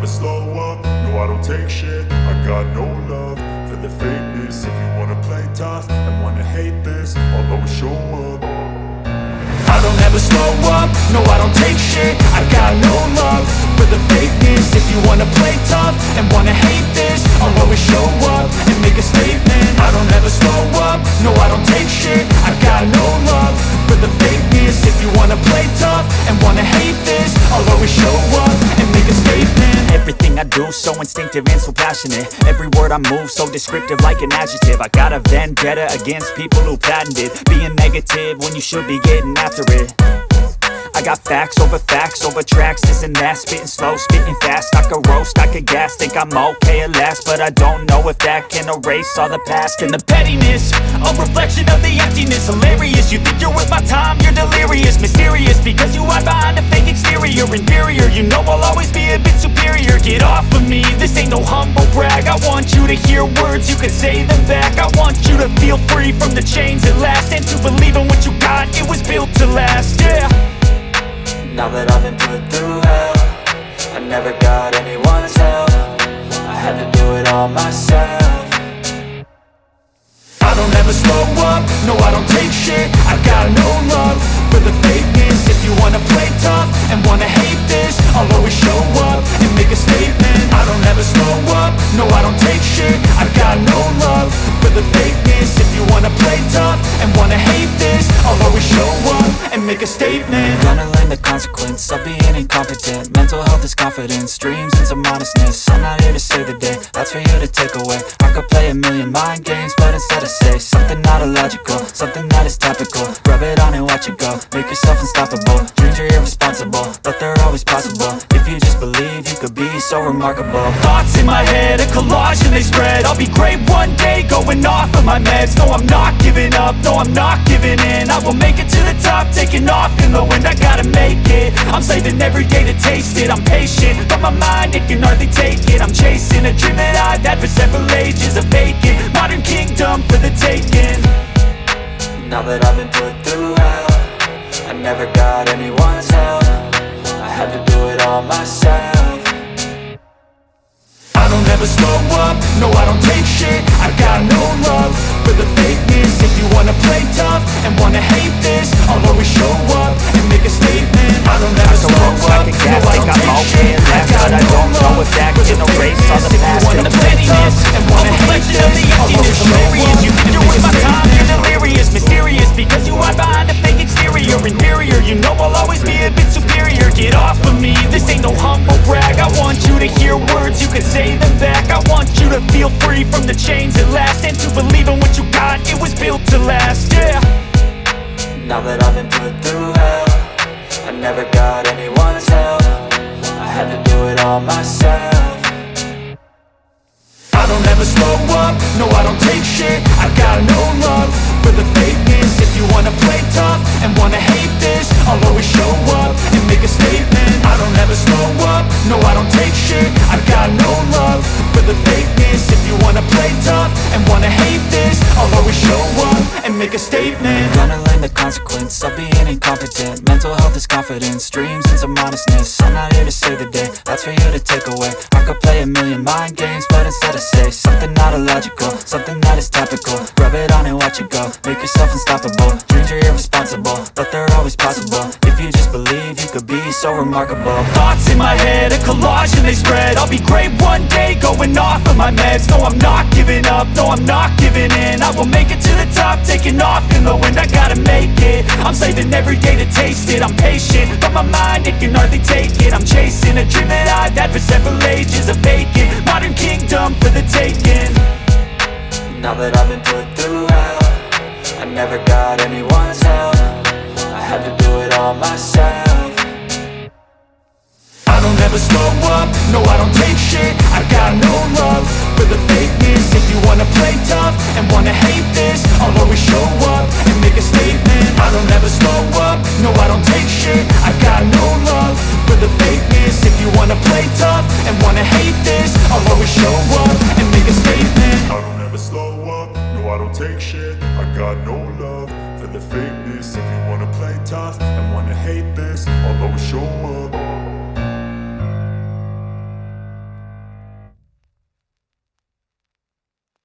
slow up, no I don't take shit. I got no love for the fakeness. If you wanna play tough and wanna hate this, I'll always show up. I don't ever slow up, no I don't take shit. I got no love for the fakeness. If you wanna play tough and wanna hate this, I'll always show up and make a statement. I don't ever slow up, no I don't take shit. I got no love for the fakeness. If you wanna play tough and wanna hate this, I'll always show up and make a statement. Everything I do so instinctive and so passionate. Every word I move so descriptive like an adjective. I got a vendetta against people who patented being negative when you should be getting after it. I got facts over tracks, this and that. Spitting slow, spitting fast. I could roast, I could gas. Think I'm okay at last, but I don't know if that can erase all the past. And the pettiness, a reflection of the emptiness. Hilarious, you think you're worth my time, you're delirious. Mysterious, because you hide behind a fake exterior. Inferior, you know I'll always be a bit superior. Get off of me, this ain't no humble brag. I want you to hear words, you can say them back. I want you to feel free from the chains at last, and to believe in what you got, it was built to last, yeah. Now that I've been put through hell, I never got anyone's help. I had to do it all myself. I don't ever slow up, no I don't take shit. I got no love for the fakeness. If you wanna play tough and wanna hate this, I'll always show up and make a statement. I don't ever slow up, no I don't take shit. I got no love for the fakeness. If you wanna play tough and wanna hate this, I'll always show up and make a statement. Gonna learn the consequence of being incompetent. Mental health is confidence, dreams and some honestness. I'm not here to save the day, that's for you to take away. I could play a million mind games, but instead I say something not illogical, something that is topical. Rub it on and watch it go, make yourself unstoppable. Dreams are irresponsible, but they're always possible. If you just believe, you could be so remarkable. Thoughts in my head, a collage and they spread. I'll be great one day, going off of my meds. No, I'm not giving up, no, I'm not giving in. I will make it to the top, taking off in the wind. I gotta make it, I'm saving every day to taste it. I'm patient, but my mind, it can hardly take it. I'm chasing a dream that I've had for several ages. A vacant, modern kingdom for the taking. Now that I've been put through hell, I never got anyone's help. I had to do it all myself. I don't ever slow up, no I don't take shit. I got no love for the fakeness. If you wanna play tough and wanna hate this, I'll always show up and make a statement. I don't ever slow up, no I don't take shit. I got no love for the fakeness. If you wanna play tough and wanna hate this, I'll always show up You think you're worth my time, you're delirious. Mysterious, because you hide behind a fake exterior. Inferior, you know I'll always be a bit superior. Get off of me, this ain't no humble brag. I want you to hear words, you can say them back. I want you to feel free from the chains at last, and to believe in what you got, it was built to last, yeah. Now that I've been put through hell, I never got anyone's help. I had to do it all myself. I don't ever slow up, no I don't take shit. I got no love for the fakeness. If you wanna play tough and wanna hate this, I'll always show up and make a statement. I don't ever slow up, no I don't take shit. I got no love for the fakeness. If you wanna play tough and wanna hate this, I'll always show up and make a statement. Gonna learn the consequence of being incompetent. Mental health is confidence, dreams and some honestness. I'm not here to save the day, that's for you to take away. I could play a million mind games, but instead I say something not illogical, something that is topical. Rub it on and watch it go, make yourself unstoppable. Dreams are irresponsible, but they're always possible. If you just believe, you could be so remarkable. Thoughts in my head, a collage and they spread. I'll be great one day, going off of my meds. No, I'm not giving up, no, I'm not giving in. I will make it to the top, taking off in the wind. I gotta make it, I'm saving every day to taste it. I'm patient, but my mind, it can hardly take it. I'm chasing a dream that I've had for several ages. A vacant, modern kingdom for the taking. Now that I've been put through hell, I never got anyone's help. I had to do it all myself. I don't ever slow up, no I don't take shit. I got no love for the fakeness. If you wanna play tough and wanna hate this, I'll always show up and make a statement. I don't ever slow up, no I don't take shit. I got no love for the fakeness. If you wanna play tough and wanna hate this, I'll always show up and make a statement. I don't ever slow up, no I don't take shit. I got no love for the fakeness. If you wanna play tough and wanna hate this, I'll always show up.